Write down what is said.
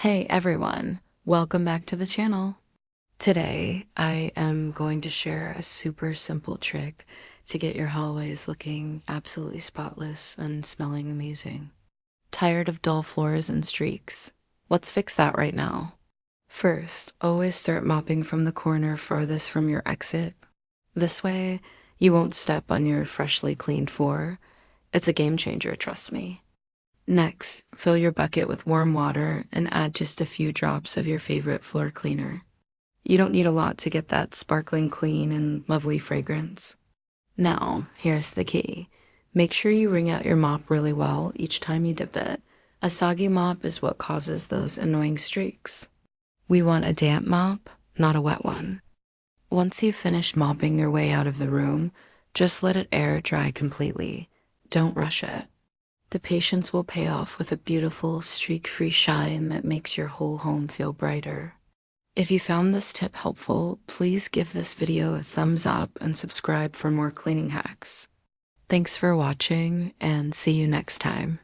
Hey everyone, welcome back to the channel. Today I am going to share a super simple trick to get your hallways looking absolutely spotless and smelling amazing. Tired of dull floors and streaks? Let's fix that right now. First, always start mopping from the corner farthest from your exit. This way, you won't step on your freshly cleaned floor. It's a game changer, trust me. Next, fill your bucket with warm water and add just a few drops of your favorite floor cleaner. You don't need a lot to get that sparkling clean and lovely fragrance. Now, here's the key. Make sure you wring out your mop really well each time you dip it. A soggy mop is what causes those annoying streaks. We want a damp mop, not a wet one. Once you've finished mopping your way out of the room, just let it air dry completely. Don't rush it. The patience will pay off with a beautiful, streak-free shine that makes your whole home feel brighter. If you found this tip helpful, please give this video a thumbs up and subscribe for more cleaning hacks. Thanks for watching, and see you next time.